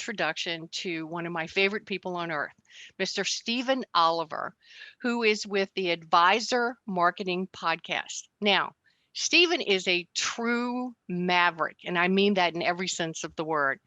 introduction to one of my favorite people on earth, Mr. Stephen Oliver, who is with the Advisor Marketing Podcast. Now, Stephen is a true maverick, and I mean that in every sense of the word.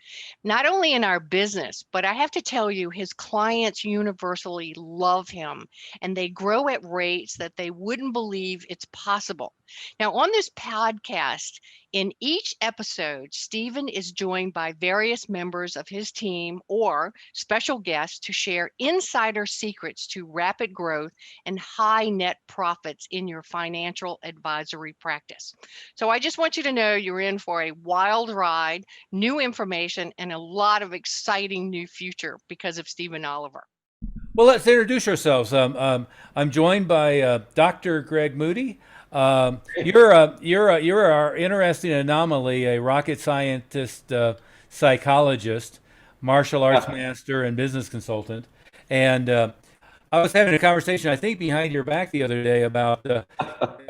Not only in our business, but I have to tell you, his clients universally love him, and they grow at rates that they wouldn't believe it's possible. Now, on this podcast, in each episode, Stephen is joined by various members of his team or special guests to share insider secrets to rapid growth and high net profits in your financial advisory practice. So I just want you to know you're in for a wild ride, new information, and a lot of exciting new future because of Stephen Oliver. Well, let's introduce ourselves. I'm joined by Dr. Greg Moody. You're our interesting anomaly, a rocket scientist, psychologist, martial arts master, and business consultant. And I was having a conversation, I think, behind your back the other day about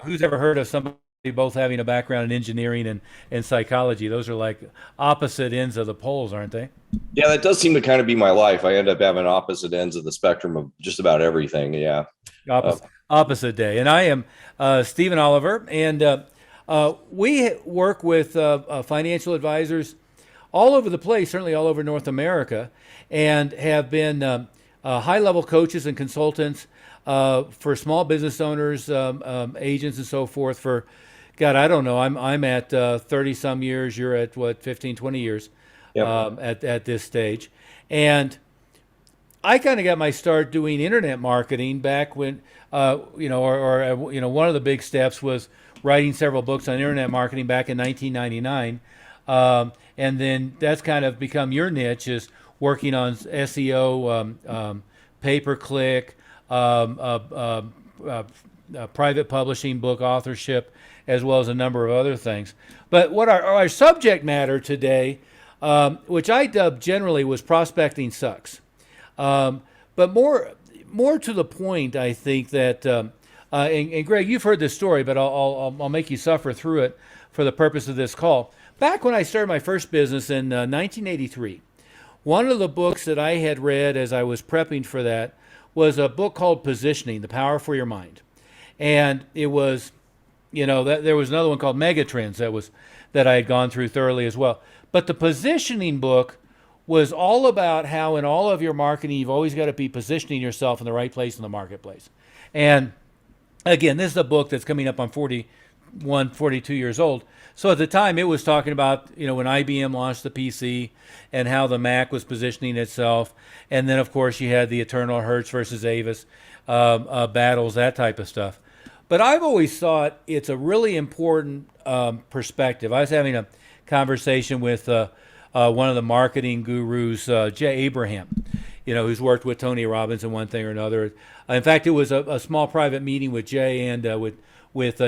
who's ever heard of somebody both having a background in engineering and psychology. Those are like opposite ends of the poles, aren't they? Yeah, that does seem to kind of be my life. I end up having opposite ends of the spectrum of just about everything. Yeah. Opposite day. And I am Stephen Oliver, and we work with financial advisors all over the place, certainly all over North America, and have been high-level coaches and consultants for small business owners, agents, and so forth for, God, I don't know. I'm at 30 some years. You're at what, 15, 20 years at this stage. And I kind of got my start doing internet marketing back when, one of the big steps was writing several books on internet marketing back in 1999. And then that's kind of become your niche, is working on SEO, pay-per-click, private publishing, book authorship, as well as a number of other things. But what our subject matter today, which I dubbed generally, was prospecting sucks. But more to the point, I think that, and Greg, you've heard this story, but I'll make you suffer through it for the purpose of this call. Back when I started my first business in 1983, one of the books that I had read as I was prepping for that was a book called Positioning: The Power for Your Mind. And it was, there was another one called Megatrends that I had gone through thoroughly as well. But the positioning book was all about how in all of your marketing, you've always got to be positioning yourself in the right place in the marketplace. And again, this is a book that's coming up on 41, 42 years old. So at the time, it was talking about, when IBM launched the PC and how the Mac was positioning itself. And then, of course, you had the eternal Hertz versus Avis battles, that type of stuff. But I've always thought it's a really important perspective. I was having a conversation with one of the marketing gurus, Jay Abraham, who's worked with Tony Robbins in one thing or another. In fact, it was a small private meeting with Jay and with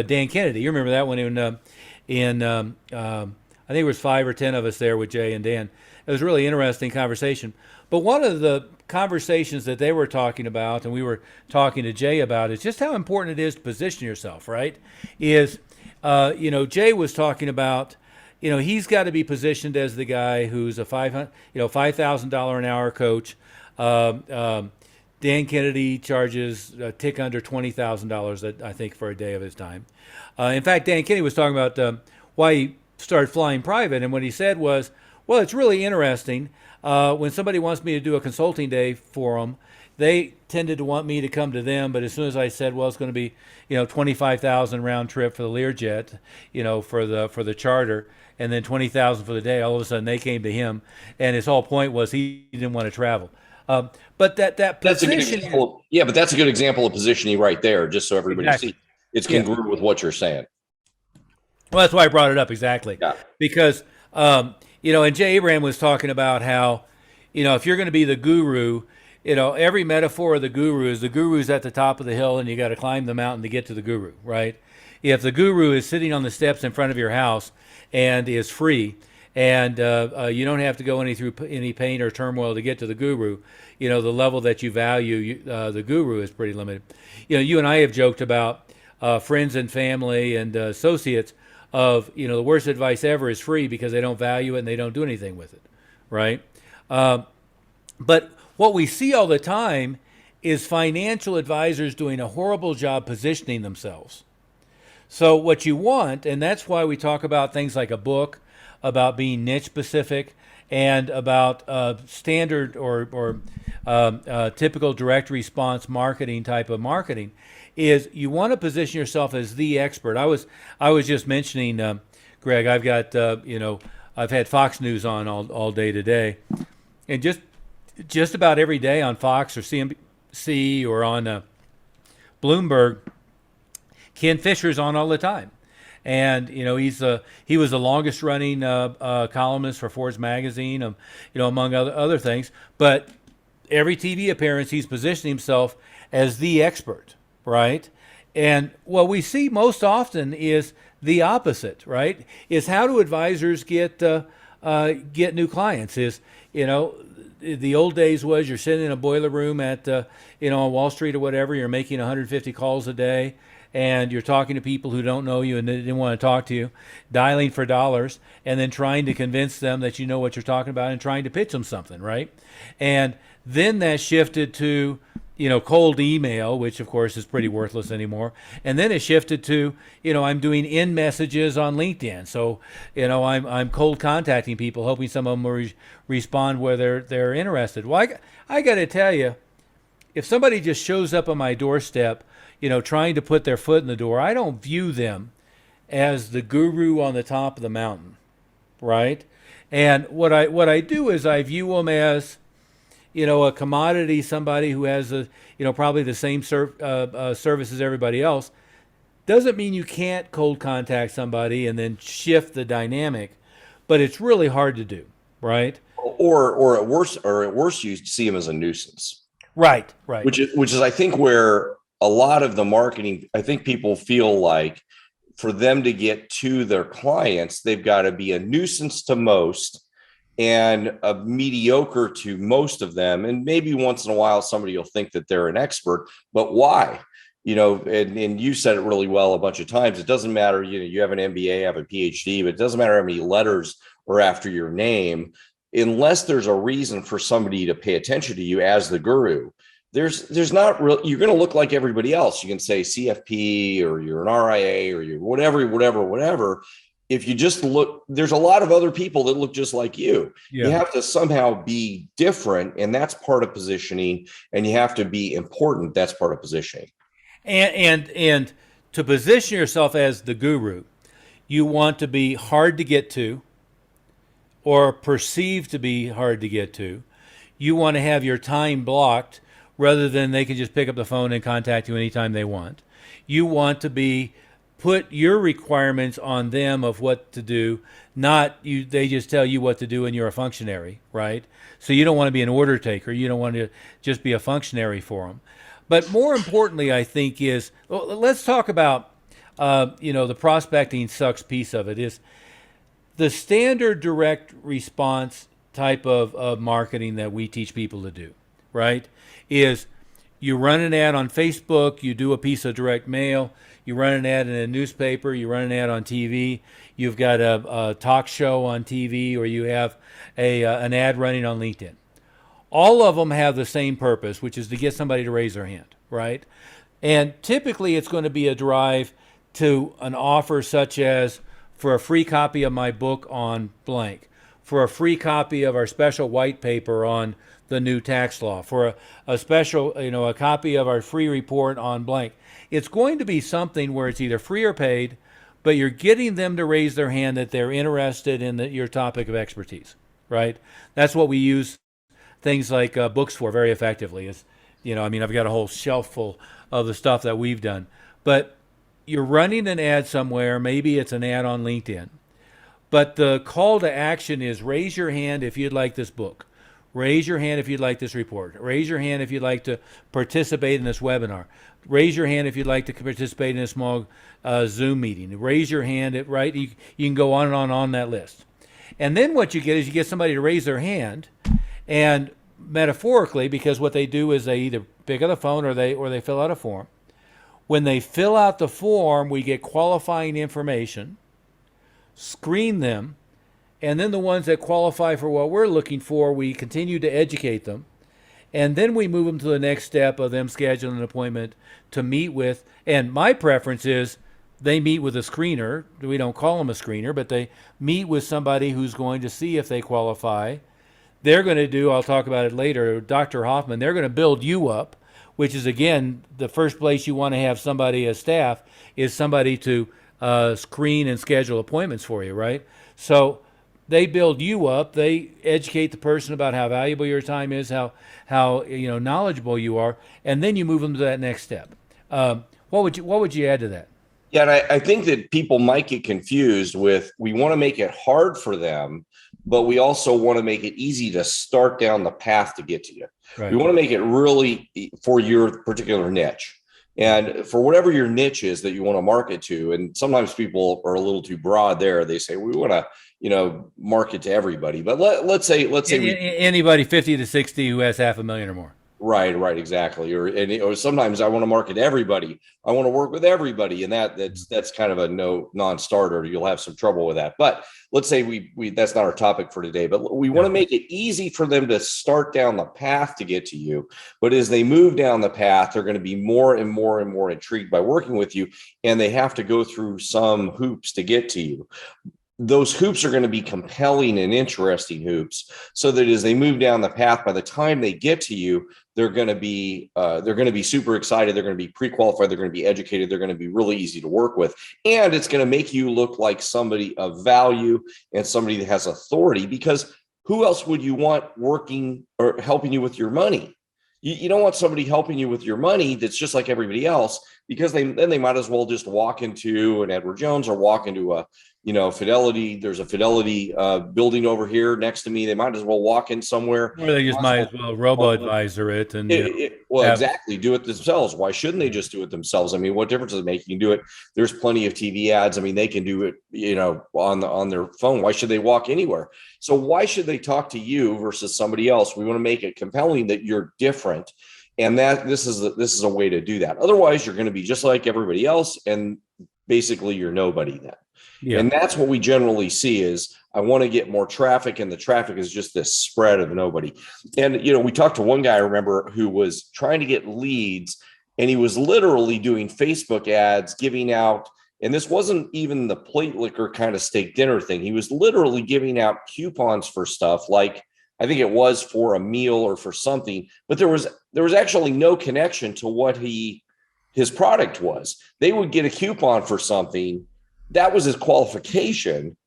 Dan Kennedy. You remember that one I think it was 5 or 10 of us there with Jay and Dan. It was a really interesting conversation. But one of the conversations that they were talking about, and we were talking to Jay about, is just how important it is to position yourself, right? Jay was talking about, he's got to be positioned as the guy who's a $5,000 an hour coach. Dan Kennedy charges a tick under $20,000, I think, for a day of his time. In fact, Dan Kennedy was talking about why he started flying private, and what he said was, well, it's really interesting. When somebody wants me to do a consulting day for them, they tended to want me to come to them, but as soon as I said, well, it's going to be, 25,000 round trip for the Learjet, for the charter, and then 20,000 for the day, all of a sudden they came to him, and his whole point was he didn't want to travel. But that that's position, a good example. Yeah, but that's a good example of positioning right there, just so everybody sees. It's congruent with what you're saying. Well, that's why I brought it up, exactly. Yeah. Because, and Jay Abraham was talking about how, if you're going to be the guru, every metaphor of the guru is the guru's at the top of the hill and you got to climb the mountain to get to the guru, right? If the guru is sitting on the steps in front of your house and is free, and you don't have to go through any pain or turmoil to get to the guru, the level that you value the guru is pretty limited. You and I have joked about friends and family and associates of, the worst advice ever is free because they don't value it and they don't do anything with it, right? But what we see all the time is financial advisors doing a horrible job positioning themselves. So what you want, and that's why we talk about things like a book, about being niche specific, and about standard or typical direct response marketing type of marketing, is you want to position yourself as the expert. I was just mentioning, Greg, I've got I've had Fox News on all day today, and just about every day on Fox or CNBC or on Bloomberg, Ken Fisher's on all the time. And he was the longest running columnist for Forbes magazine, among other things. But every TV appearance, he's positioned himself as the expert, right? And what we see most often is the opposite, right? Is how do advisors get new clients? The old days was you're sitting in a boiler room at on Wall Street or whatever. You're making 150 calls a day, and you're talking to people who don't know you and they didn't want to talk to you, dialing for dollars, and then trying to convince them that you know what you're talking about and trying to pitch them something, right? And then that shifted to cold email, which of course is pretty worthless anymore. And then it shifted to, I'm doing in messages on LinkedIn. So, I'm cold contacting people, hoping some of them will respond where they're interested. Well, I got to tell you, if somebody just shows up on my doorstep, trying to put their foot in the door, I don't view them as the guru on the top of the mountain, right? And what I do is I view them as a commodity, somebody who has probably the same service as everybody else. Doesn't mean you can't cold contact somebody and then shift the dynamic, but it's really hard to do, right? Or at worst, you see them as a nuisance. Right. Which is I think where a lot of the marketing, I think people feel like for them to get to their clients, they've got to be a nuisance to most and a mediocre to most of them. And maybe once in a while, somebody will think that they're an expert, but why? And you said it really well a bunch of times. It doesn't matter, you have an MBA, have a PhD, but it doesn't matter how many letters are after your name, unless there's a reason for somebody to pay attention to you as the guru. There's not real, you're going to look like everybody else. You can say CFP or you're an RIA or you're whatever. If you just look, there's a lot of other people that look just like you. Yeah. You have to somehow be different, and that's part of positioning. And you have to be important. That's part of positioning. And to position yourself as the guru, you want to be hard to get to, or perceived to be hard to get to. You want to have your time blocked, rather than they can just pick up the phone and contact you anytime they want. You want to put your requirements on them of what to do, not you. They just tell you what to do and you're a functionary, right? So you don't want to be an order taker. You don't want to just be a functionary for them. But more importantly, I think let's talk about, the prospecting sucks piece of it is the standard direct response type of marketing that we teach people to do, right? Is you run an ad on Facebook, you do a piece of direct mail, you run an ad in a newspaper, you run an ad on TV, you've got a talk show on TV, or you have an ad running on LinkedIn. All of them have the same purpose, which is to get somebody to raise their hand, right? And typically it's going to be a drive to an offer such as for a free copy of my book on blank, for a free copy of our special white paper on the new tax law, for a special, a copy of our free report on blank. It's going to be something where it's either free or paid, but you're getting them to raise their hand that they're interested in your topic of expertise, right? That's what we use things like books for very effectively. I've got a whole shelf full of the stuff that we've done. But you're running an ad somewhere, maybe it's an ad on LinkedIn, but the call to action is raise your hand if you'd like this book. Raise your hand if you'd like this report. Raise your hand if you'd like to participate in this webinar. Raise your hand if you'd like to participate in a small Zoom meeting. Raise your hand, right? You can go on and on that list. And then what you get is you get somebody to raise their hand, and metaphorically, because what they do is they either pick up the phone or they fill out a form. When they fill out the form, we get qualifying information, screen them, And then the ones that qualify for what we're looking for, we continue to educate them. And then we move them to the next step of them scheduling an appointment to meet with. And my preference is they meet with a screener. We don't call them a screener, but they meet with somebody who's going to see if they qualify. They're going to do, I'll talk about it later, Dr. Hoffman, they're going to build you up, which is, again, the first place you want to have somebody as staff is somebody to screen and schedule appointments for you, right? So they build you up. They educate the person about how valuable your time is, how knowledgeable you are, and then you move them to that next step. What would you add to that? Yeah, and I think that people might get confused with, we want to make it hard for them, but we also want to make it easy to start down the path to get to you. Right. We want to make it really for your particular niche. And for whatever your niche is that you want to market to, and sometimes people are a little too broad there. They say, we want to, market to everybody. But let's say anybody 50 to 60 who has $500,000 or more. Right, exactly. Or sometimes I want to market to everybody. I want to work with everybody, and that's kind of a non-starter. You'll have some trouble with that. But let's say we that's not our topic for today. But we want to make it easy for them to start down the path to get to you. But as they move down the path, they're going to be more and more and more intrigued by working with you, and they have to go through some hoops to get to you. Those hoops are going to be compelling and interesting hoops, so that as they move down the path, by the time they get to you, they're going to be super excited. They're going to be pre-qualified. They're going to be educated. They're going to be really easy to work with, and it's going to make you look like somebody of value and somebody that has authority. Because who else would you want working or helping you with your money? You don't want somebody helping you with your money that's just like everybody else, because then they might as well just walk into an Edward Jones or walk into a Fidelity. There's a Fidelity building over here next to me. They might as well walk in somewhere. Or they just might as well robo-advisor it. And exactly, do it themselves. Why shouldn't they just do it themselves? I mean, what difference does it make? You can do it. There's plenty of TV ads. I mean, they can do it, on their phone. Why should they walk anywhere? So why should they talk to you versus somebody else? We want to make it compelling that you're different. And that this is a way to do that. Otherwise, you're going to be just like everybody else, and basically you're nobody then. Yeah. And that's what we generally see is, I want to get more traffic, and the traffic is just this spread of nobody. And, we talked to one guy, I remember, who was trying to get leads, and he was literally doing Facebook ads, giving out, and this wasn't even the plate liquor kind of steak dinner thing. He was literally giving out coupons for stuff like, I think it was for a meal or for something, but there was actually no connection to what his product was. They would get a coupon for something. That was his qualification.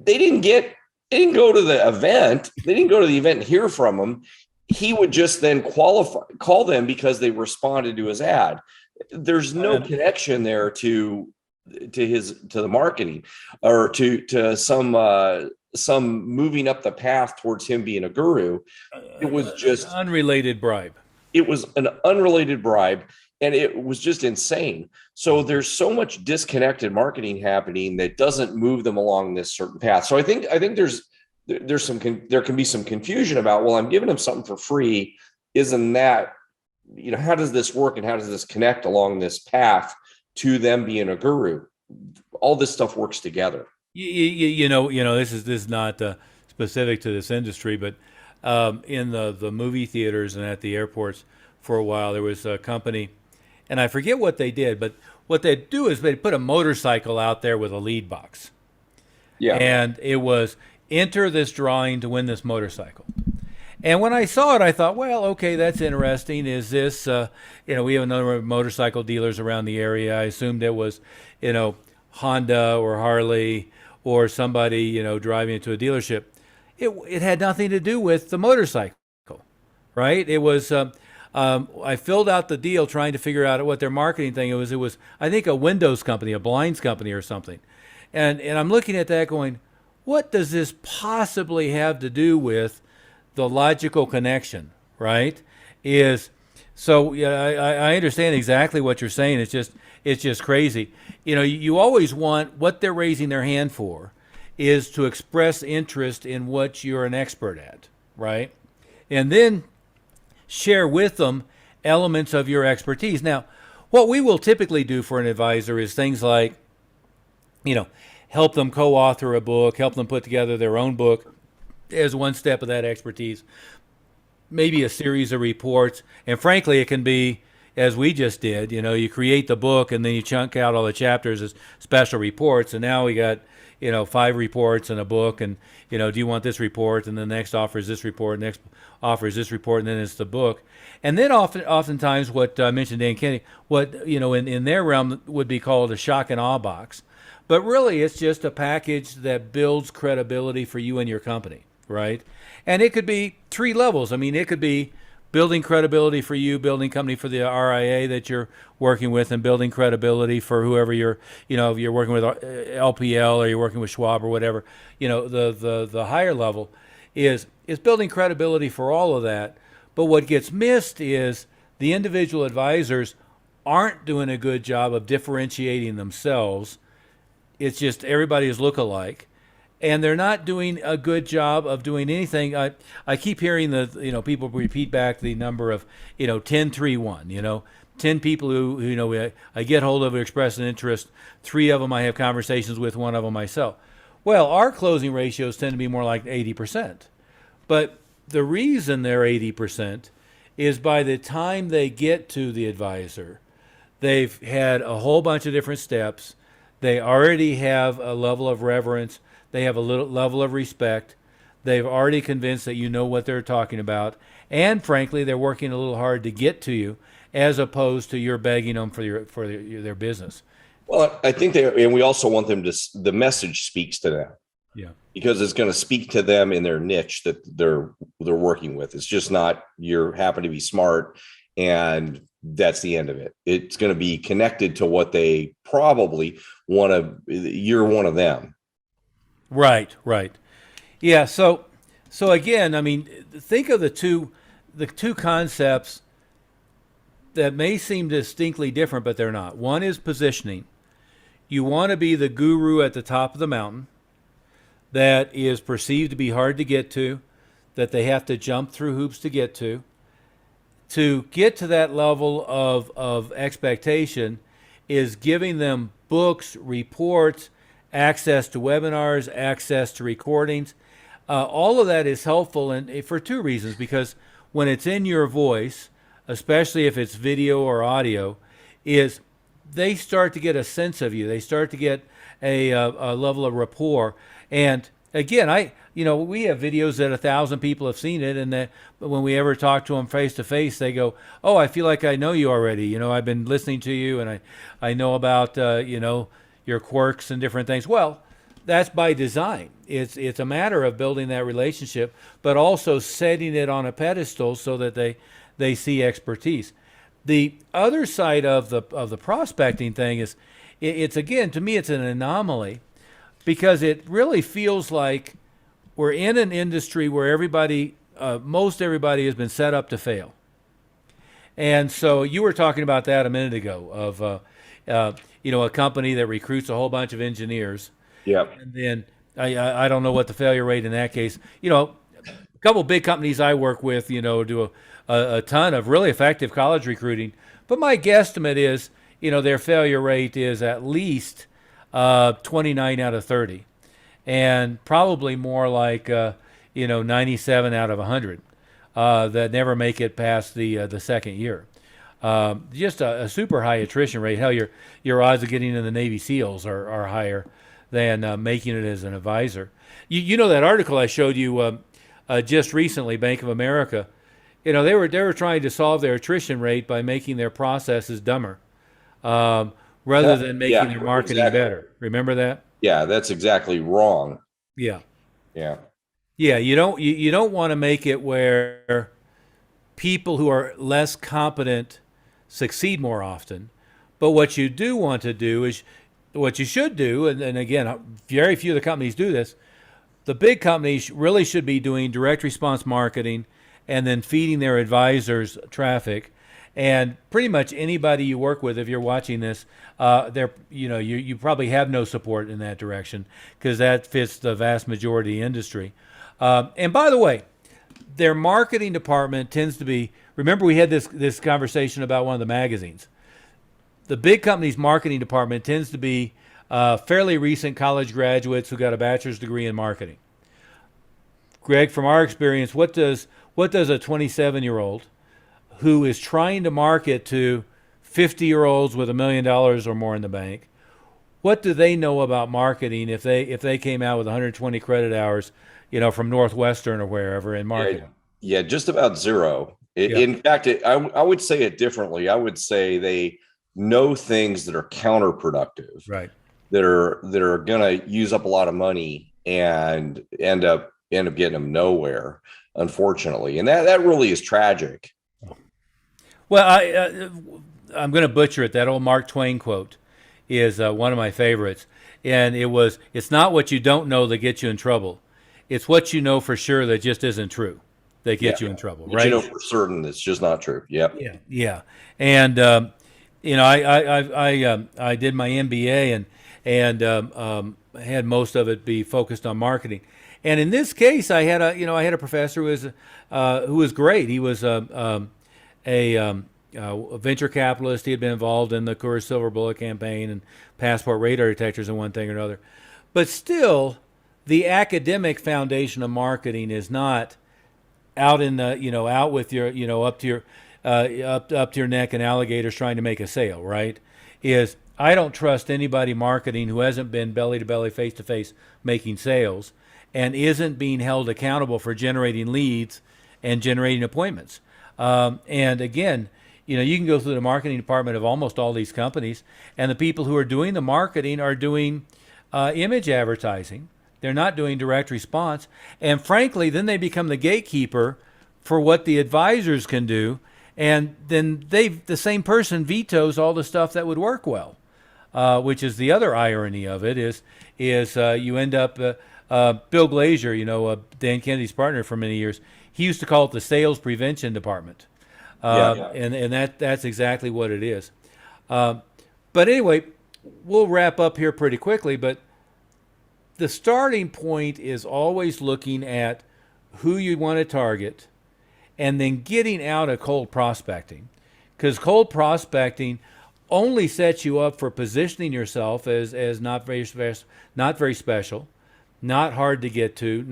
They didn't go to the event. They didn't go to the event and hear from him. He would just then call them because they responded to his ad. There's no connection there to the marketing or to some moving up the path towards him being a guru. It was just unrelated bribe. It was an unrelated bribe. And it was just insane. So there's so much disconnected marketing happening that doesn't move them along this certain path. So I think there can be some confusion about, well, I'm giving them something for free. Isn't that, how does this work, and how does this connect along this path to them being a guru? All this stuff works together. This is not specific to this industry, but in the movie theaters and at the airports for a while, there was a company. And I forget what they did, but what they do is they put a motorcycle out there with a lead box. Yeah. And it was, enter this drawing to win this motorcycle. And when I saw it, I thought, well, okay, that's interesting. Is this, we have a number of motorcycle dealers around the area. I assumed it was, Honda or Harley or somebody, driving into a dealership. It had nothing to do with the motorcycle, right? It was... I filled out the deal trying to figure out what their marketing thing was. It was, I think, a windows company, a blinds company or something. And I'm looking at that going, what does this possibly have to do with the logical connection, right? I understand exactly what you're saying. It's just crazy. You always want, what they're raising their hand for is to express interest in what you're an expert at, right? And then share with them elements of your expertise. Now, what we will typically do for an advisor is things like, help them co-author a book, help them put together their own book as one step of that expertise. Maybe a series of reports, and frankly, it can be, as we just did, you create the book and then you chunk out all the chapters as special reports, and now we got 5 reports in a book, and do you want this report, and the next offer is this report, next offer is this report, and then it's the book. And then oftentimes what I mentioned, Dan Kennedy, what in their realm would be called a shock and awe box, but really it's just a package that builds credibility for you and your company, right? And it could be 3 levels. I mean, it could be building credibility for you, building company for the RIA that you're working with, and building credibility for whoever if you're working with LPL or you're working with Schwab or whatever. The higher level is building credibility for all of that. But what gets missed is the individual advisors aren't doing a good job of differentiating themselves. It's just everybody is look-alike. And they're not doing a good job of doing anything. I keep hearing people repeat back the number of 10, 3, 1. 10 people who I get hold of, express an interest. 3 of them I have conversations with. 1 of them myself. Well, our closing ratios tend to be more like 80%. But the reason they're 80% is by the time they get to the advisor, they've had a whole bunch of different steps. They already have a level of reverence. They have a little level of respect. They've already convinced that you know what they're talking about. And frankly, they're working a little hard to get to you, as opposed to you're begging them for their business. Well, I think and we also want them the message speaks to them. Yeah. Because it's going to speak to them in their niche that they're working with. It's just not you happen to be smart and that's the end of it. It's going to be connected to what they probably want to. You're one of them. Right. Yeah. So again, I mean, think of the two concepts that may seem distinctly different, but they're not. One is positioning. You want to be the guru at the top of the mountain that is perceived to be hard to get to, that they have to jump through hoops to get to. To get to that level of expectation is giving them books, reports, access to webinars, access to recordings. All of that is helpful and for 2 reasons. Because when it's in your voice, especially if it's video or audio, is they start to get a sense of you. They start to get a level of rapport. And again, we have videos that 1,000 people have seen it, and that when we ever talk to them face to face, they go, "Oh, I feel like I know you already. I've been listening to you, and I know about your quirks and different things." Well, that's by design. It's a matter of building that relationship, but also setting it on a pedestal so that they see expertise. The other side of the prospecting thing is, it's again, to me, it's an anomaly, because it really feels like we're in an industry where most everybody has been set up to fail. And so you were talking about that a minute ago of a company that recruits a whole bunch of engineers. Yeah. And then I don't know what the failure rate in that case. A couple big companies I work with, do a ton of really effective college recruiting. But my guesstimate is, their failure rate is at least 29 out of 30, and probably more like 97 out of 100 that never make it past the second year. Just a super high attrition rate. Hell, your odds of getting in the Navy SEALs are higher than making it as an advisor. You know that article I showed you just recently, Bank of America. They were trying to solve their attrition rate by making their processes dumber. Rather than making their marketing better. Remember that? Yeah, that's exactly wrong. Yeah. Yeah. Yeah, you don't want to make it where people who are less competent succeed more often. But what you do want to do is, what you should do, and again, very few of the companies do this, the big companies really should be doing direct response marketing and then feeding their advisors traffic. And pretty much anybody you work with, if you're watching this, you probably have no support in that direction, because that fits the vast majority of the industry. And by the way, their marketing department tends to be, remember we had this conversation about one of the magazines. The big company's marketing department tends to be fairly recent college graduates who got a bachelor's degree in marketing. Greg, from our experience, what does a 27-year-old who is trying to market to 50-year-olds with $1 million or more in the bank, what do they know about marketing if they came out with 120 credit hours, from Northwestern or wherever in marketing? Yeah, just about zero. Yeah. In fact, I would say it differently. I would say they know things that are counterproductive, Right. that are going to use up a lot of money and end up getting them nowhere, unfortunately. And that really is tragic. Well, I'm going to butcher it. That old Mark Twain quote is one of my favorites. And it's not what you don't know that gets you in trouble. It's what you know for sure that just isn't true that gets you in trouble, But right? you know for certain it's just not true. Yep. Yeah. And, I did my MBA and had most of it be focused on marketing. And in this case, I had a professor who was great. He was a venture capitalist. He had been involved in the Coors Silver Bullet campaign and passport radar detectors and one thing or another. But still, the academic foundation of marketing is not out in the out with your up to your neck in alligators trying to make a sale. Right? I don't trust anybody marketing who hasn't been belly to belly, face to face making sales and isn't being held accountable for generating leads and generating appointments. And again, you can go through the marketing department of almost all these companies, and the people who are doing the marketing are doing image advertising. They're not doing direct response. And frankly, then they become the gatekeeper for what the advisors can do. And then the same person vetoes all the stuff that would work well, which is the other irony of it is you end up, Bill Glazier, Dan Kennedy's partner for many years, he used to call it the sales prevention department. And that's exactly what it is. But anyway, we'll wrap up here pretty quickly, but the starting point is always looking at who you want to target and then getting out of cold prospecting, because cold prospecting only sets you up for positioning yourself as not very special, not hard to get to,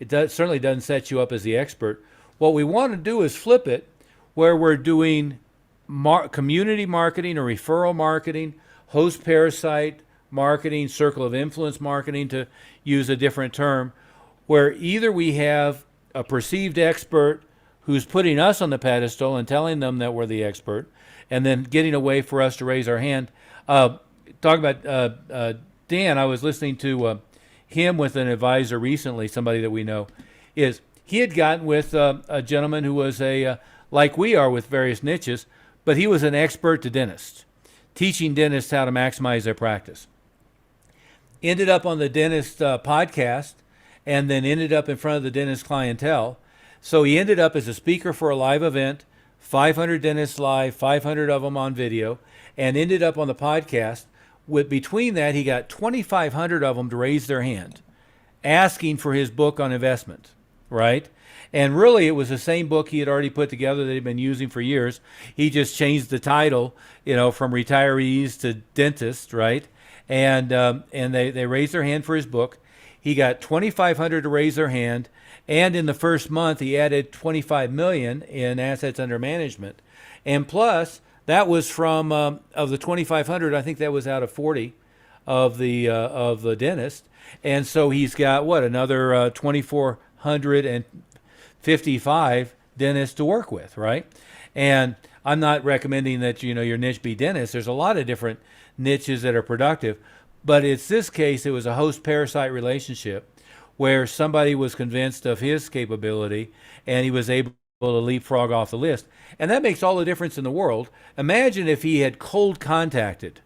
certainly doesn't set you up as the expert. What we want to do is flip it, where we're doing community marketing or referral marketing, host parasite marketing, circle of influence marketing, to use a different term, where either we have a perceived expert who's putting us on the pedestal and telling them that we're the expert, and then getting a way for us to raise our hand. Talking about Dan, I was listening to him with an advisor recently, somebody that we know, he had gotten with a gentleman who was like we are with various niches, but he was an expert to dentists, teaching dentists how to maximize their practice. Ended up on the dentist podcast, and then ended up in front of the dentist clientele. So he ended up as a speaker for a live event, 500 dentists live, 500 of them on video, and ended up on the podcast. Between that, he got 2,500 of them to raise their hand, asking for his book on investment, right? And really, it was the same book he had already put together that he'd been using for years. He just changed the title, from retirees to dentists, right? And they raised their hand for his book. He got 2,500 to raise their hand, and in the first month, he added 25 million in assets under management. And plus, that was from of the 2,500, I think that was out of 40 of the dentist. And so he's got another 2,455 dentists to work with, right? And I'm not recommending that your niche be dentists. There's a lot of different niches that are productive, but it's this case. It was a host-parasite relationship where somebody was convinced of his capability, and he was able to leapfrog off the list. And that makes all the difference in the world. Imagine if he had cold contacted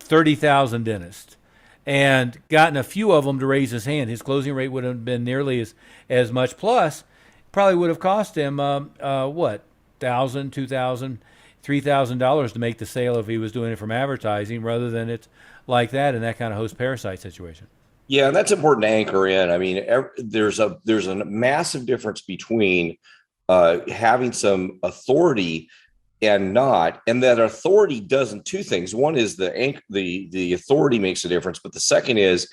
30,000 dentists and gotten a few of them to raise his hand. His closing rate would have been nearly as much. Plus, probably would have cost him $1,000, $2,000, $3,000 to make the sale if he was doing it from advertising, rather than it's like that in that kind of host parasite situation. Yeah, and that's important to anchor in. I mean, there's a massive difference between having some authority and not, and that authority doesn't two things. One is the authority makes a difference, but the second is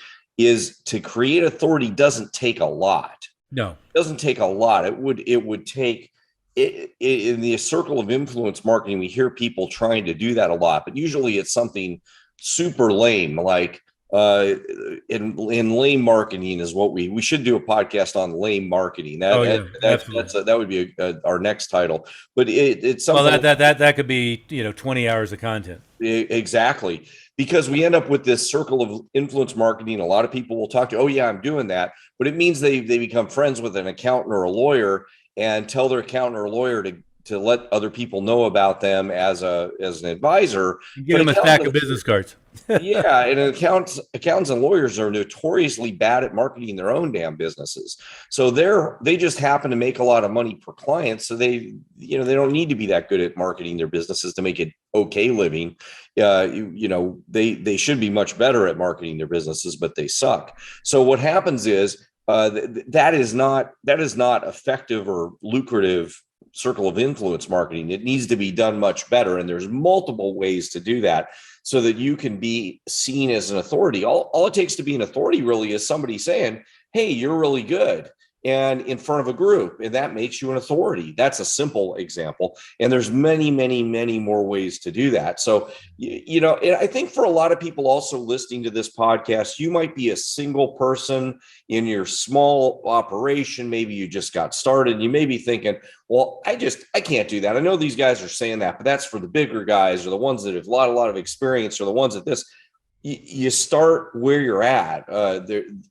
to create authority doesn't take a lot. No, It doesn't take a lot. It would take it in the circle of influence marketing. We hear people trying to do that a lot, but usually it's something super lame, like in lame marketing is what we should do a podcast on lame marketing. That would be our next title. But it's something. Well, that could be 20 hours of content. Exactly, because we end up with this circle of influence marketing. A lot of people will talk to, oh yeah, I'm doing that, but it means they become friends with an accountant or a lawyer and tell their accountant or lawyer to let other people know about them as an advisor. Give them a stack of business cards. Yeah, and accountants and lawyers are notoriously bad at marketing their own damn businesses. So they just happen to make a lot of money per client. So they don't need to be that good at marketing their businesses to make it okay living. They should be much better at marketing their businesses, but they suck. So what happens is that is not effective or lucrative circle of influence marketing. It needs to be done much better. And there's multiple ways to do that so that you can be seen as an authority. All it takes to be an authority really is somebody saying, hey, you're really good, and in front of a group, and that makes you an authority. That's a simple example. And there's many, many, many more ways to do that. So, and I think for a lot of people also listening to this podcast, you might be a single person in your small operation. Maybe you just got started and you may be thinking, well, I can't do that. I know these guys are saying that, but that's for the bigger guys or the ones that have a lot of experience or the ones that this. You start where you're at.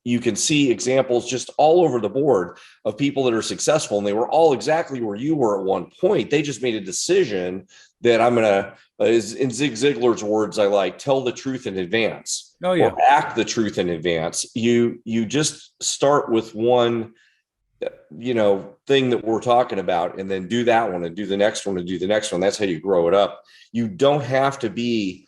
You can see examples just all over the board of people that are successful, and they were all exactly where you were at one point. They just made a decision that I'm going to, in Zig Ziglar's words, I like, tell the truth in advance. Oh, yeah. Or act the truth in advance. You just start with one thing that we're talking about, and then do that one and do the next one and do the next one. That's how you grow it up. You don't have to be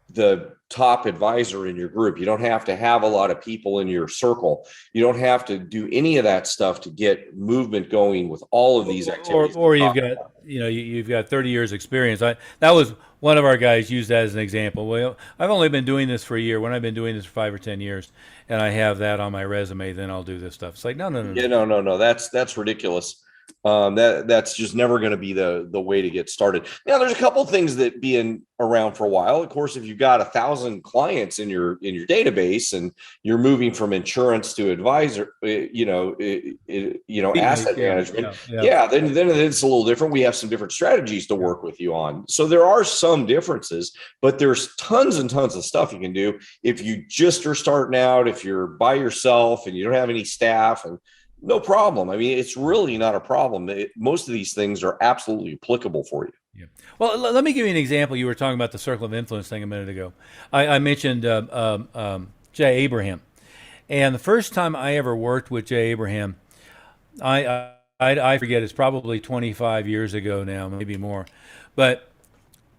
the top advisor in your group. You don't have to have a lot of people in your circle. You don't have to do any of that stuff to get movement going with all of these activities. Or you've got, you've got 30 years experience. That was one of our guys used that as an example. Well, I've only been doing this for a year. When I've been doing this for 5 or 10 years and I have that on my resume, then I'll do this stuff. It's like, no. Yeah, no. That's ridiculous. That's just never going to be the way to get started. Now, there's a couple of things that being around for a while. Of course, if you've got 1,000 clients in your database and you're moving from insurance to advisor, asset management, then it's a little different. We have some different strategies to work with you on. So there are some differences, but there's tons and tons of stuff you can do if you just are starting out. If you're by yourself and you don't have any staff, and no problem. I mean, it's really not a problem. Most of these things are absolutely applicable for you. Yeah. Well, let me give you an example. You were talking about the circle of influence thing a minute ago. I mentioned Jay Abraham. And the first time I ever worked with Jay Abraham, I forget, it's probably 25 years ago now, maybe more. But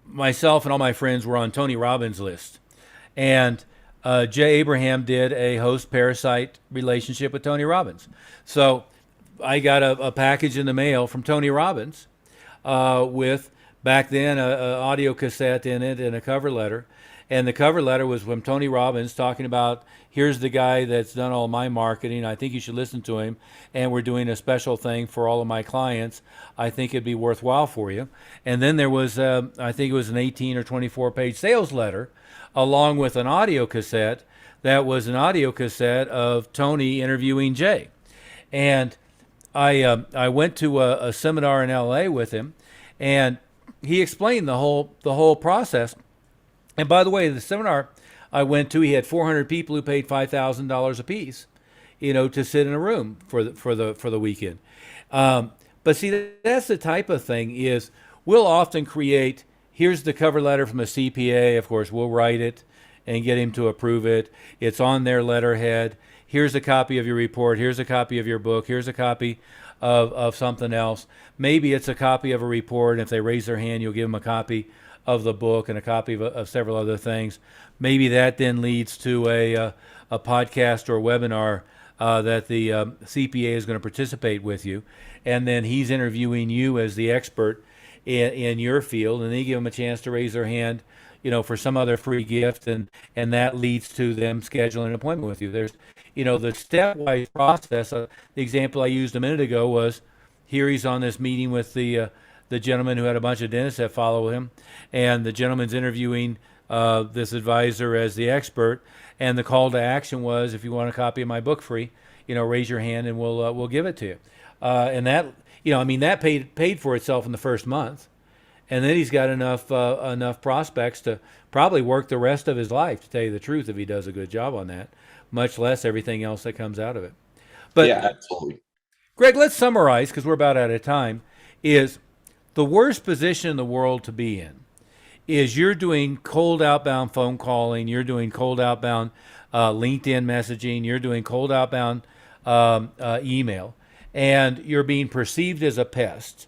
myself and all my friends were on Tony Robbins' list. And Jay Abraham did a host-parasite relationship with Tony Robbins. So I got a package in the mail from Tony Robbins with, back then, an audio cassette in it and a cover letter. And the cover letter was from Tony Robbins talking about, here's the guy that's done all my marketing. I think you should listen to him. And we're doing a special thing for all of my clients. I think it'd be worthwhile for you. And then there was, I think it was an 18 or 24-page sales letter along with an audio cassette that was an audio cassette of Tony interviewing Jay. And I went to a seminar in LA with him, and he explained the whole process. And by the way, the seminar I went to, he had 400 people who paid $5,000 a piece, to sit in a room for the weekend. But see, that's the type of thing is we'll often create. Here's the cover letter from a CPA. Of course, we'll write it and get him to approve it. It's on their letterhead. Here's a copy of your report. Here's a copy of your book. Here's a copy of something else. Maybe it's a copy of a report. And if they raise their hand, you'll give them a copy of the book and a copy of several other things. Maybe that then leads to a podcast or a webinar that the CPA is going to participate with you. And then he's interviewing you as the expert in your field, and then you give them a chance to raise their hand, for some other free gift, and that leads to them scheduling an appointment with you. There's, the stepwise process. The example I used a minute ago was, here he's on this meeting with the gentleman who had a bunch of dentists that follow him, and the gentleman's interviewing this advisor as the expert, and the call to action was, if you want a copy of my book free, raise your hand and we'll give it to you. And that, that paid for itself in the first month. And then he's got enough prospects to probably work the rest of his life, to tell you the truth, if he does a good job on that, much less everything else that comes out of it. But yeah, absolutely. Greg, let's summarize, because we're about out of time, is the worst position in the world to be in is you're doing cold outbound phone calling, you're doing cold outbound LinkedIn messaging, you're doing cold outbound email, and you're being perceived as a pest.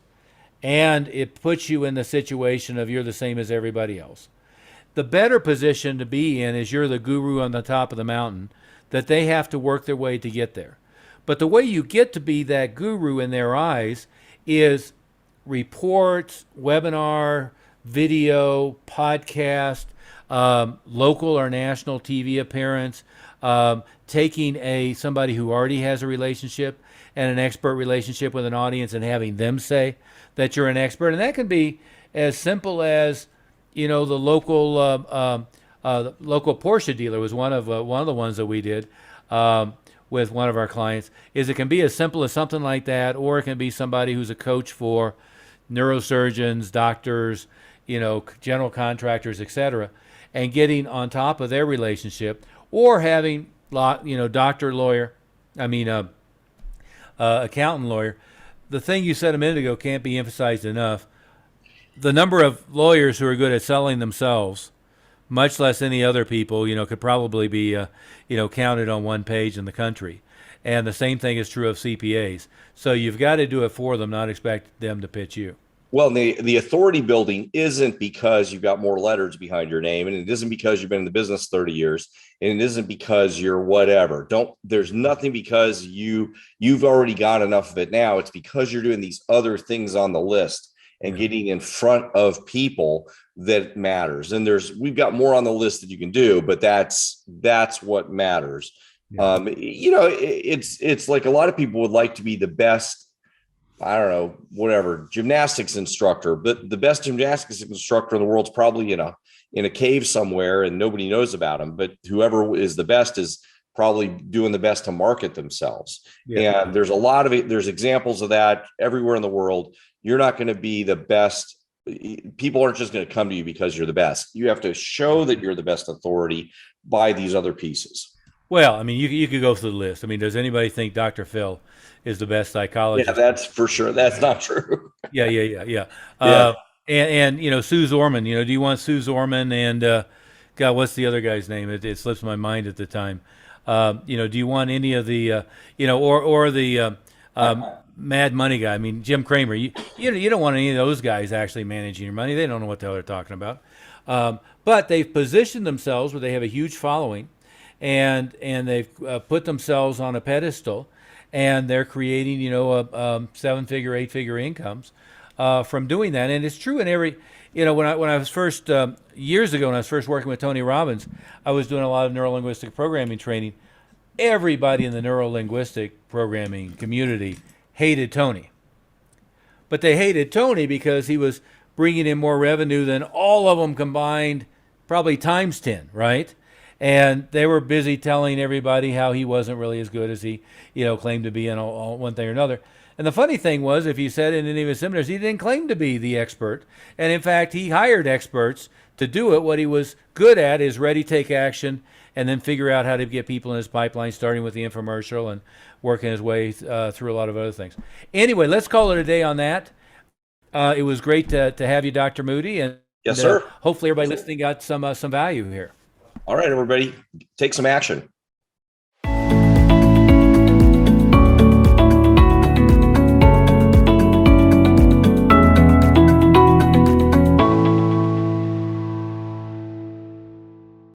And it puts you in the situation of you're the same as everybody else. The better position to be in is you're the guru on the top of the mountain, that they have to work their way to get there. But the way you get to be that guru in their eyes is reports, webinar, video, podcast, local or national TV appearance, taking somebody who already has a relationship and an expert relationship with an audience and having them say that you're an expert. And that can be as simple as, the local Porsche dealer was one of the ones that we did with one of our clients. It can be as simple as something like that, or it can be somebody who's a coach for neurosurgeons, doctors, general contractors, etc., and getting on top of their relationship, or having, doctor, lawyer, accountant, lawyer. The thing you said a minute ago can't be emphasized enough. The number of lawyers who are good at selling themselves, much less any other people, could probably be, counted on one page in the country. And the same thing is true of CPAs. So you've got to do it for them, not expect them to pitch you. Well, the authority building isn't because you've got more letters behind your name, and it isn't because you've been in the business 30 years, and it isn't because you're whatever. There's nothing because you've already got enough of it now. It's because you're doing these other things on the list and getting in front of people that matters. And we've got more on the list that you can do, but that's what matters. Yeah. It's like a lot of people would like to be the best, I don't know, whatever, gymnastics instructor, but the best gymnastics instructor in the world's probably in a cave somewhere and nobody knows about him. But whoever is the best is probably doing the best to market themselves. Yeah. And there's a lot of it. There's examples of that everywhere in the world. You're not going to be the best. People aren't just going to come to you because you're the best. You have to show that you're the best authority by these other pieces. Well, you could go through the list. Does anybody think Dr. Phil is the best psychologist? Yeah, that's for sure. That's not true. Yeah. And Sue Zorman, do you want Sue Zorman and, God, what's the other guy's name? It slips my mind at the time. Do you want any of the, or the Mad Money guy? Jim Cramer. You don't want any of those guys actually managing your money. They don't know what the hell they're talking about. But they've positioned themselves where they have a huge following, and they've put themselves on a pedestal, and they're creating, 7-figure, 8-figure incomes from doing that. And it's true in every, when I was first, years ago, when I was first working with Tony Robbins, I was doing a lot of neuro-linguistic programming training. Everybody in the neuro-linguistic programming community hated Tony. But they hated Tony because he was bringing in more revenue than all of them combined, probably times 10, right? And they were busy telling everybody how he wasn't really as good as he, claimed to be in one thing or another. And the funny thing was, if you said in any of his seminars, he didn't claim to be the expert. And in fact, he hired experts to do it. What he was good at is ready, take action, and then figure out how to get people in his pipeline, starting with the infomercial and working his way through a lot of other things. Anyway, let's call it a day on that. It was great to have you, Dr. Moody. And yes, sir. Hopefully everybody listening got some value here. All right, everybody, take some action.